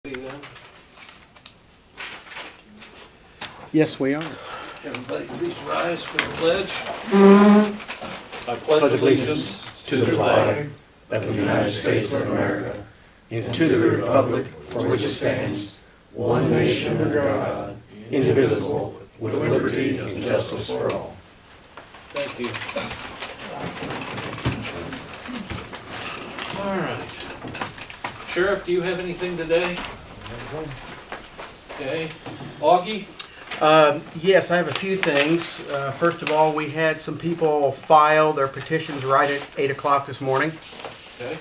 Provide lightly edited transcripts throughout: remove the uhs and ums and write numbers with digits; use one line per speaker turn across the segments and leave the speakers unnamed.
Then.
Yes, we are.
Everybody please rise for the pledge. I
Pledge allegiance to the flag of the United States of America and to the republic for which it stands, one nation under God, indivisible, with liberty and justice for all.
Thank you. All right. Sheriff, do you have anything today? Okay. Augie?
Yes, I have a few things. First of all, we had some people file their petitions right at 8 o'clock this morning.
Okay.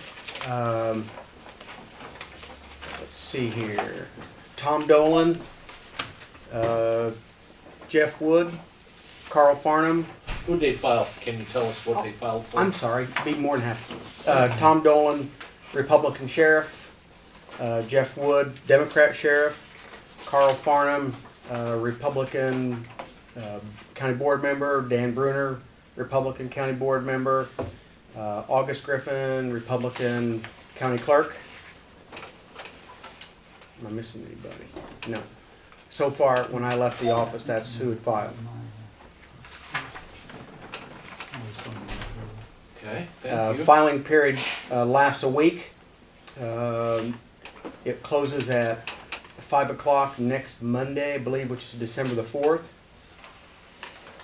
Let's see here. Tom Dolan, Jeff Wood, Carl Farnham.
Who'd they file? Can you tell us what they filed for?
I'm sorry, be more than happy. Tom Dolan, Republican Sheriff. Jeff Wood, Democrat Sheriff. Carl Farnham, Republican County Board Member. Dan Bruner, Republican County Board Member. August Griffin, Republican County Clerk. Am I missing anybody? No. So far, when I left the office, that's who had filed.
Okay, thank you.
Filing period lasts a week. It closes at 5 o'clock next Monday, I believe, which is December the 4th.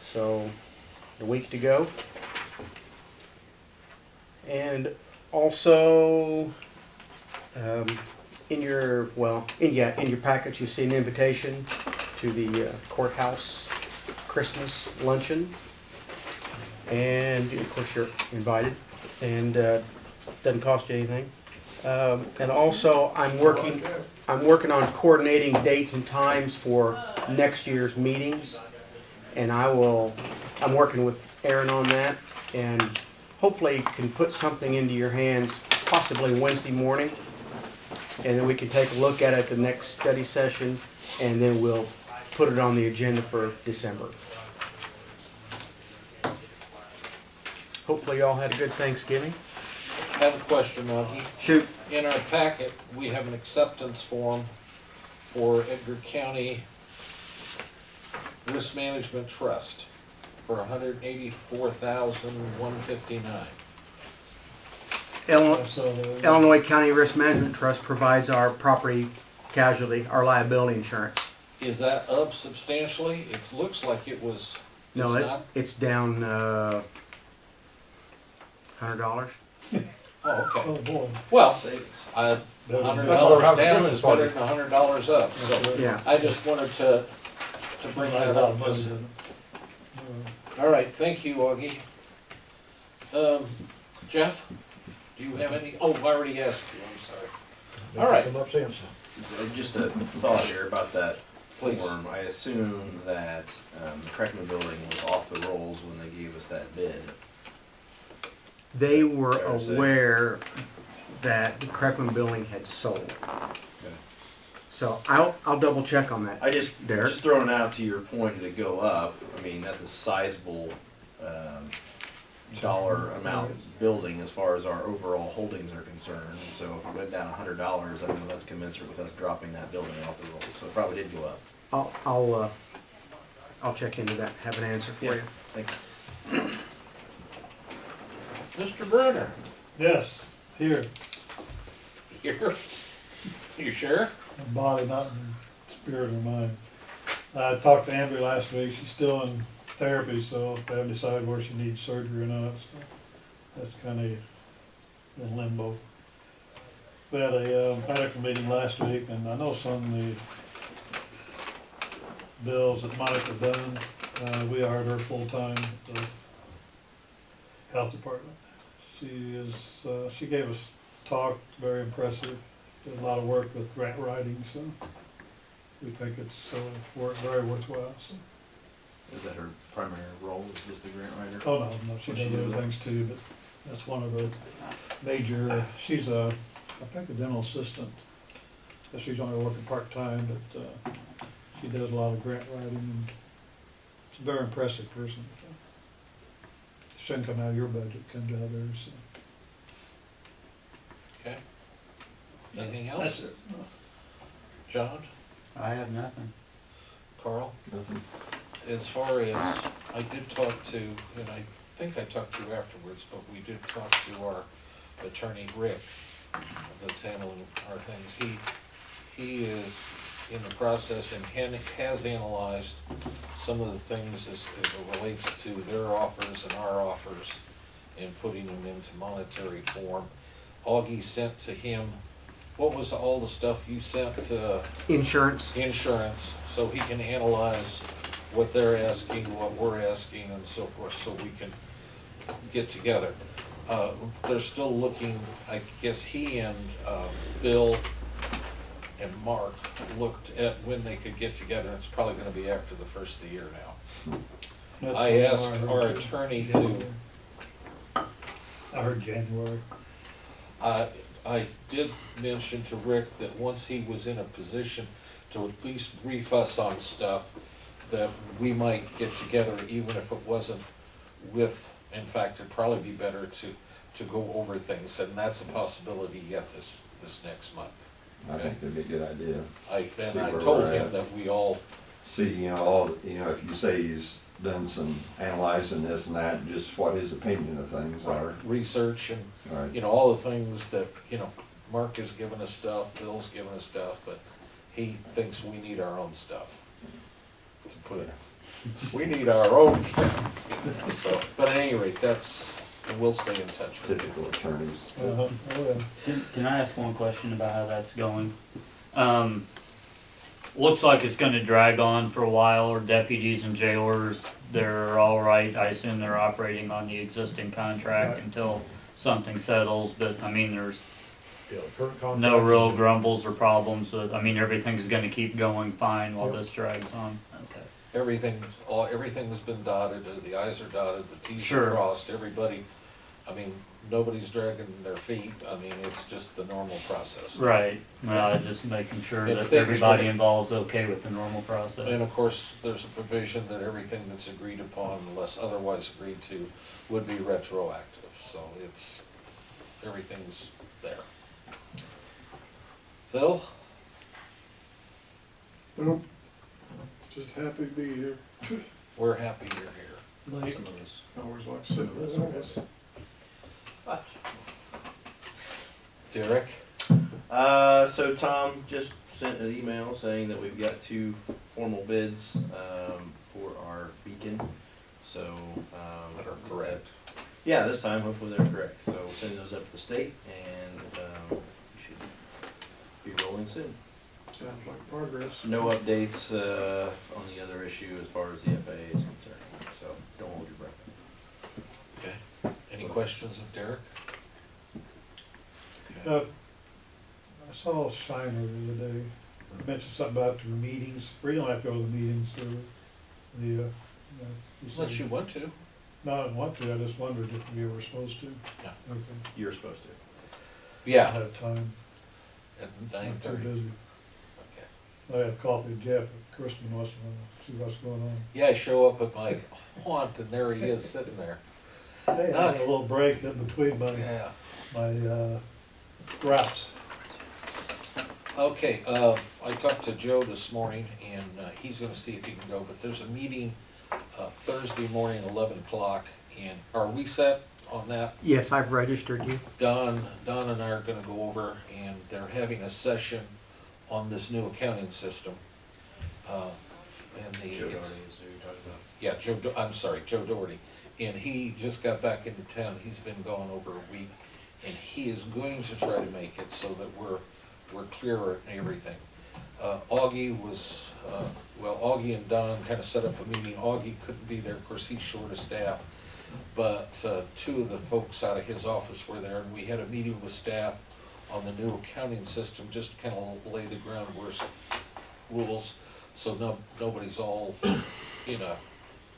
So, a week to go. And also, in your package, you see an invitation to the courthouse Christmas luncheon. And of course, you're invited, and doesn't cost you anything. And also, I'm working on coordinating dates and times for next year's meetings, and I'm working with Aaron on that, and hopefully can put something into your hands possibly Wednesday morning, and then we can take a look at it at the next study session, and then we'll put it on the agenda for December. Hopefully y'all had a good Thanksgiving.
I have a question, Augie.
Shoot.
In our packet, we have an acceptance form for Edgar County Risk Management Trust for $184,159.
Illinois County Risk Management Trust provides our property casualty, our liability insurance.
Is that up substantially? It looks like it was.
No, it's down $100.
Oh, okay.
Oh, boy.
Well, $100 down is better than $100 up. So
Yeah.
I just wanted to bring that up. All right, thank you, Augie. Jeff, do you have any? Oh, I already asked you. I'm sorry. All right.
Just a thought here about that
Please.
form. I assume that the Kreckman building was off the rolls when they gave us that bid.
They were
Fair to say.
aware that the Kreckman building had sold.
Okay.
So I'll double check on that.
I just
Derek?
throwing it out to your point to go up. I mean, that's a sizable dollar amount building as far as our overall holdings are concerned. And so if it went down $100, I mean that's commensurate with us dropping that building off the rolls. So it probably did go up.
I'll check into that. Have an answer for you.
Thank you.
Mr. Bruner,
Yes, here,
here. You sure?
in body, not in spirit or mind. I talked to Amber last week, she's still in therapy, so they haven't decided where she needs surgery or not, so that's kind of in limbo. We had a medical meeting last week, and I know some of the bills that Monica done, we hired her full-time at the health department. She gave us a talk, very impressive, did a lot of work with grant writing, so we think it's very worthwhile. So.
Is that her primary role? Is just a grant writer?
Oh, no, she does other things too, but that's one of the major, she's I think a dental assistant. But she's only working part-time, but she does a lot of grant writing, and she's a very impressive person. Shouldn't come out of your budget, comes out of theirs. So.
Okay. Anything else?
That's it.
John,
I have nothing.
Carl?
Nothing.
As far as, I did talk to, and I think I talked to you afterwards, but we did talk to our attorney, Rick, that's handling our things. He is in the process and has analyzed some of the things as it relates to their offers and our offers and putting them into monetary form. Augie sent to him, what was all the stuff you sent to?
Insurance.
Insurance, so he can analyze what they're asking, what we're asking, and so forth, so we can get together. They're still looking, I guess he and Bill and Mark looked at when they could get together. It's probably gonna be after the first of the year now.
That's
I
what
asked
heard
our
too.
attorney to,
January. I heard January.
I did mention to Rick that once he was in a position to at least brief us on stuff, that we might get together, even if it wasn't with, in fact, it'd probably be better to go over things, and that's a possibility yet this next month.
I think that'd be a good idea.
And
See
I
where
told
we're
him
at.
that we all,
See, if you say he's done some analyzing this and that, just what his opinion of things are.
research and,
Right.
all the things that, Mark has given us stuff, Bill's given us stuff, but he thinks we need our own stuff. To put it, we need our own stuff. So, but at any rate, and we'll stay in touch with you.
Typical attorneys.
Oh, yeah.
Can I ask one question about how that's going? Looks like it's gonna drag on for a while. Our deputies and jailers, they're all right. I assume they're operating on the existing contract
Right.
until something settles, but I mean, there's
Yeah, the current contract
no real
is-
grumbles or problems with, I mean, everything's gonna keep going fine while
Yep.
this drags on. Okay.
Everything's been dotted, the i's are dotted, the t's are
Sure.
crossed, everybody, nobody's dragging their feet, it's just the normal process.
Right, well, just making sure
And
that
things
everybody
really-
involved's okay with the normal process.
And of course, there's a provision that everything that's agreed upon, unless otherwise agreed to, would be retroactive, so everything's there. Bill?
Well, just happy to be here.
We're happy you're here.
Late.
Some of those.
I always like to sit with us.
Derek?
So Tom just sent an email saying that we've got 2 formal bids, for our beacon, so,
That are correct.
Yeah, this time, hopefully they're correct, so we'll send those up to the state, and, we should be rolling soon.
Sounds like progress.
No updates, on the other issue as far as the FAA is concerned, so don't hold your breath.
Okay. Any questions of Derek? Okay.
I saw Shiner the other day, mentioned something about the meetings, we don't have to go to the meetings, or the, you said-
Unless you want to.
No, I didn't want to, I just wondered if we were supposed to.
Yeah.
Okay,
You're supposed to.
Yeah,
I have time,
at
I'm too
9:30.
busy.
Okay.
I had coffee with Jeff at Christmas, wants to see what's going on.
Yeah, I show up at my haunt and there he is sitting there.
Hey, I had a little break in between
Yeah.
my routes.
Okay, I talked to Joe this morning and he's gonna see if he can go, but there's a meeting Thursday morning, 11 o'clock, and are we set on that?
Yes, I've registered you.
Don and I are gonna go over, and they're having a session on this new accounting system. And the.
Joe Doherty
it's-
is who you're talking about.
Yeah, I'm sorry, Joe Doherty. And he just got back into town, he's been gone over a week, and he is going to try to make it so that we're clearer in everything. Augie and Don kind of set up a meeting. Augie couldn't be there, of course, he's short of staff. But 2 of the folks out of his office were there, and we had a meeting with staff on the new accounting system, just to kind of lay the groundwork rules, so nobody's all in a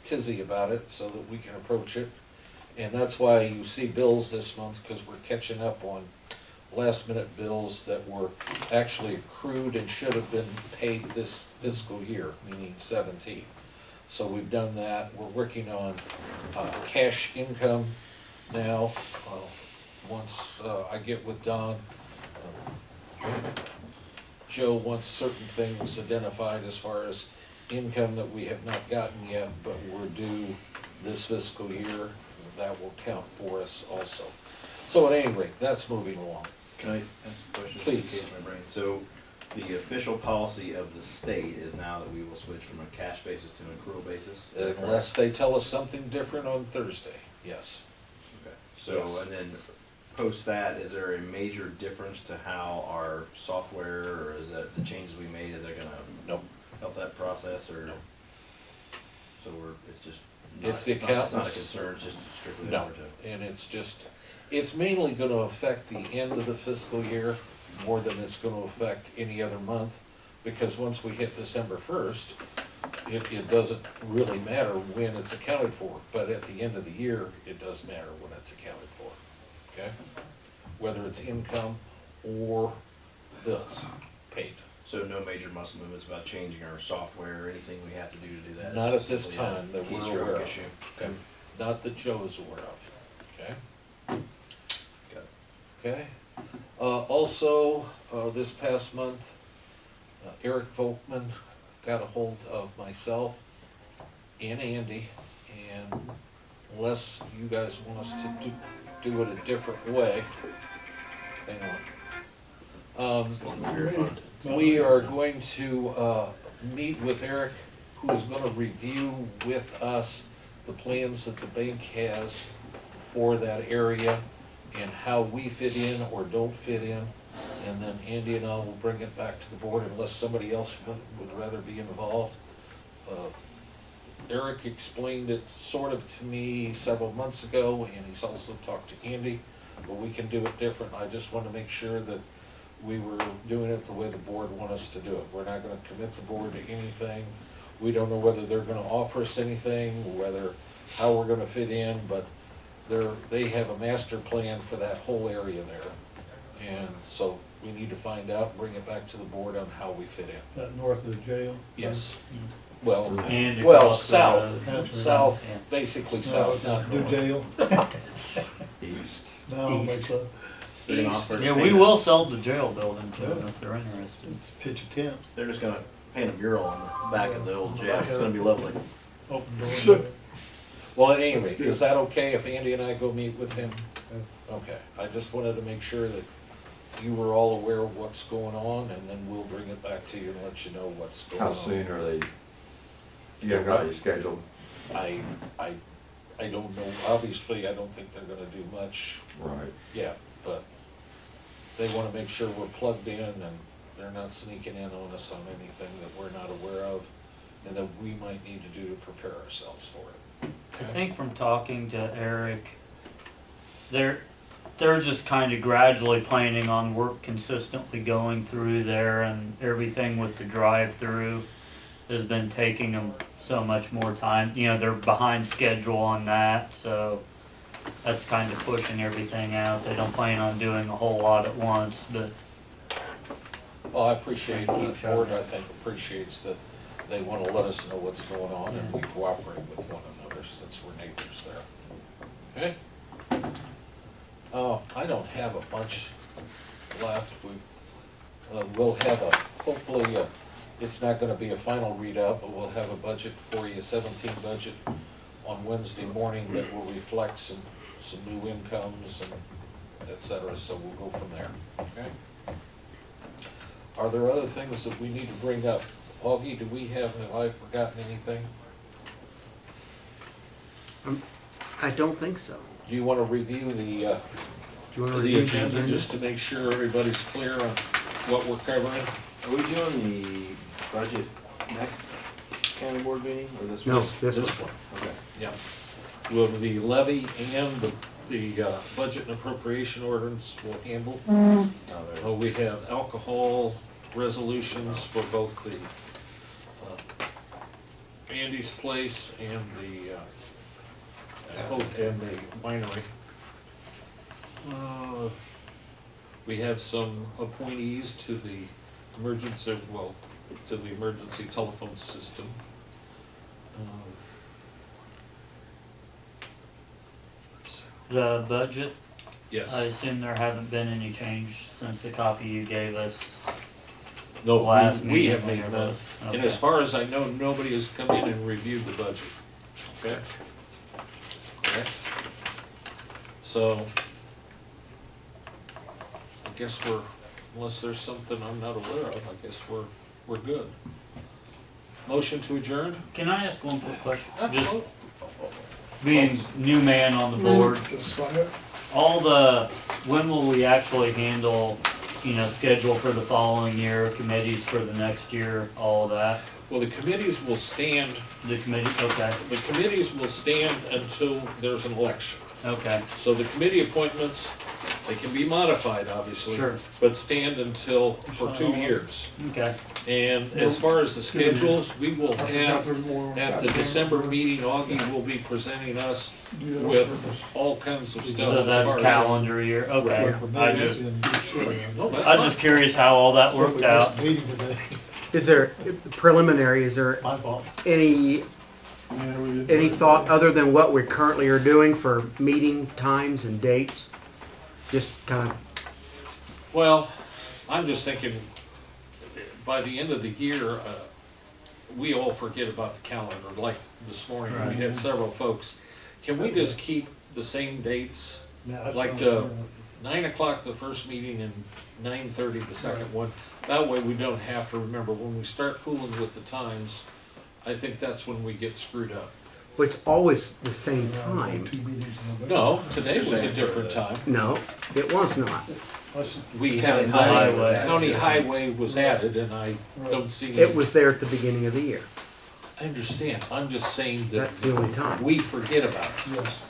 tizzy about it, so that we can approach it. And that's why you see bills this month, because we're catching up on last minute bills that were actually accrued and should have been paid this fiscal year, meaning 17. So we've done that. We're working on cash income now. Once I get with Don, Joe wants certain things identified as far as income that we have not gotten yet, but we're due this fiscal year. That will count for us also. So at any rate, that's moving along.
Can I ask a question?
Please.
In case my brain. So the official policy of the state is now that we will switch from a cash basis to an accrual basis? Is that correct?
Unless they tell us something different on Thursday, yes.
Okay. So,
Yes.
and then post that, is there a major difference to how our software, or is that the changes we made, is that gonna
Nope.
help that process, or?
No.
So it's just
It's the
it's not a
accountants.
concern, it's just strictly
No,
over to.
and it's mainly gonna affect the end of the fiscal year more than it's gonna affect any other month, because once we hit December 1st, it doesn't really matter when it's accounted for, but at the end of the year, it does matter when it's accounted for, okay? Whether it's income or bills paid.
So no major muscle movements about changing our software or anything we have to do that? It's
Not
just
at this
simply a
time that we're
keystroke
aware of.
issue?
Okay. Not that Joe's aware of, okay?
Got it.
Okay, also, this past month, Eric Volkman got a hold of myself and Andy, and unless you guys want us to do it a different way, hang on.
It's going to be very fun.
We are going to, meet with Eric, who's gonna review with us the plans that the bank has for that area and how we fit in or don't fit in. And then Andy and I will bring it back to the board unless somebody else would rather be involved. Eric explained it sort of to me several months ago, and he's also talked to Andy, but we can do it different. I just want to make sure that we were doing it the way the board want us to do it. We're not gonna commit the board to anything. We don't know whether they're gonna offer us anything, how we're gonna fit in, but they have a master plan for that whole area there. And so we need to find out, and bring it back to the board on how we fit in.
That north of the jail?
Yes. Well,
And
well,
across the
south,
road.
That's
south,
Yeah.
basically south, not
New
north.
jail?
East.
No,
East.
it's a,
Been
East.
offered-
Yeah, we will sell the jail building to them if they're interested.
pitch a tent,
They're just gonna paint a mural on the back of the old jail, it's gonna be lovely.
open door.
So-
Well, at any rate, is that okay if Andy and I go meet with him? Okay, I just wanted to make sure that you were all aware of what's going on, and then we'll bring it back to you and let you know what's going on.
How soon are they, you haven't got any scheduled?
I don't know, obviously, I don't think they're gonna do much
Right.
yet, but they wanna make sure we're plugged in and they're not sneaking in on us on anything that we're not aware of and that we might need to do to prepare ourselves for it.
I
Okay?
think from talking to Eric, they're just kind of gradually planning on work consistently going through there, and everything with the drive-through has been taking them so much more time. You know, they're behind schedule on that, so that's kind of pushing everything out. They don't plan on doing a whole lot at once, but
Well, I appreciate, the board, I think, appreciates that they wanna let us know what's going on and we cooperate with one another since we're neighbors there. Okay? I don't have a bunch left. We'll have hopefully, it's not gonna be a final readout, but we'll have a budget for you, 17 budget on Wednesday morning that will reflect some new incomes and et cetera, so we'll go from there, okay? Are there other things that we need to bring up? Augie, have I forgotten anything?
I don't think so.
Do you wanna review
Do you want to
the
review
agenda, just to make sure everybody's clear on what we're covering?
Are we doing the budget next county board meeting, or this one?
No, this one.
Okay.
Yeah. Will the levy and the budget and appropriation ordinance will handle.
Oh, there it is.
We have alcohol resolutions for both the Andy's Place and the winery. We have some appointees to the emergency telephone system.
the budget,
Yes.
I assume there haven't been any change since the copy you gave us
No,
last
we
meeting.
have made
when
none.
there was.
And
Okay.
as far as I know, nobody has come in and reviewed the budget. Okay? Correct? So, I guess unless there's something I'm not aware of, I guess we're good. Motion to adjourn?
Can I ask one quick question? Just
Absolutely.
being new man on the board,
Just sign it.
when will we actually handle, schedule for the following year, committees for the next year, all of that?
Well, the committees will stand,
The committee, okay,
until there's an election.
okay,
So the committee appointments, they can be modified, obviously.
Sure.
But stand for 2 years.
okay.
And as far as the schedules, we will
I forgot
have,
there's more.
at the December meeting, Augie will be presenting us
Do that on
with
purpose.
all kinds of stuff.
So
as
that's
far as-
calendar year, okay. I just,
No, that's
I'm
fine.
just curious how all that worked out.
Meeting today,
Is there, preliminary, is there
my fault.
any
Yeah, we did.
Any thought other than what we currently are doing for meeting times and dates? Just kind of,
Well, I'm just thinking, by the end of the year, we all forget about the calendar, like this morning, we had several folks. Can we just keep the same dates? Like 9 o'clock the first meeting and 9:30 the second one. That way we don't have to remember, when we start fooling with the times, I think that's when we get screwed up.
well, it's always the same time.
No, today was a different time.
No, it was not.
We had a
Highway.
county highway was added, and I don't see.
It was there at the beginning of the year.
I understand, I'm just saying that
That's the only time.
we forget about it.
Yes.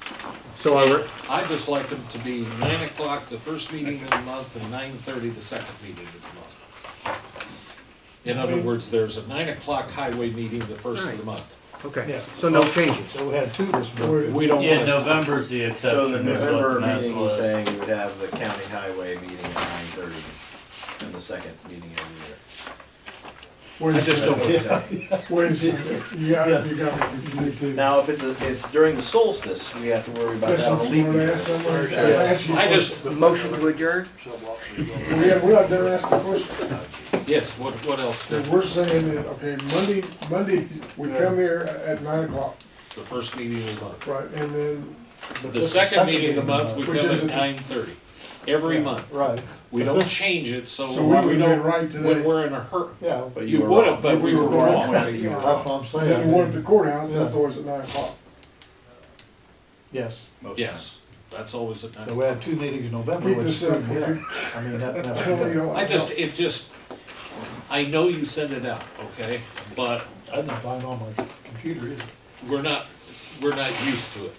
So I,
And I just like them to be 9 o'clock the first meeting of the month and 9:30 the second meeting of the month. In other words, there's a 9 o'clock highway meeting the first of the month.
okay,
Yeah.
so no changes.
So we had two this month.
We don't
Yeah,
want,
November's the exception.
So the
is what
November
mess
meeting, he's
was.
saying you would have the county highway meeting at 9:30, and the second meeting of the year.
Wait
I
a
just don't
second.
want that.
Wait a second. Yeah, you got me confused too.
Now, if it's during the solstice, we have to worry about
There's
that on
some
leap
more
year.
ass somewhere. I asked you a
I just,
Motion to adjourn?
We're not done asking a question.
yes, what else?
So we're saying that, okay, Monday, we come here at 9 o'clock,
The first meeting of the month.
right, and then.
The second meeting of the month, we
Which
come
is
at
it?
9:30, every month.
Right,
We don't change it,
So we
so
would've
we
been
don't,
right
when
today.
we're in a hurry.
yeah,
But
You
were
would
wrong.
have, but we
We
were
were wrong.
wrong.
You were
that's
wrong.
what I'm
Then
saying.
the one at the courthouse, that's
Yeah.
always at 9 o'clock.
Yes,
Most
Yes, that's always at 9
so we had
o'clock.
2 meetings in November,
Keep
which
this
is
up.
good, yeah. I mean, that's.
Totally don't-
I know you sent it out, okay, but
I didn't find on my computer either.
we're not used to it,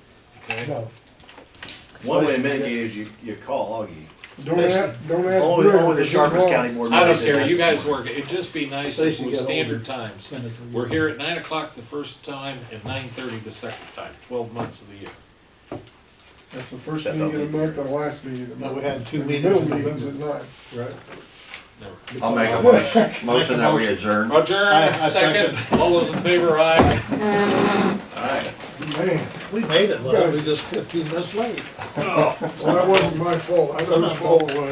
okay?
No.
One way to mitigate is you call Augie.
Don't ask
Only
Brewer,
the
it's
Sharpers
wrong.
County Board.
I don't
members did
care,
that.
you guys work it, it'd just be nice if
Stacy
it was
got
standard
older.
times.
Send it to you.
We're here at 9 o'clock the first time and 9:30 the second time, 12 months of the year.
That's the first
Except
meeting of
on
the month and the last meeting of the
No,
month.
we had 2
And the
meetings
middle
in
meetings
November.
at 9.
Right.
Never.
I'll make a motion that we adjourn.
Adjourn,
I
second, all those in favor, aye.
Alright.
Man,
We made it, well, we just 15 minutes late.
well, that wasn't my fault, I know whose fault it was.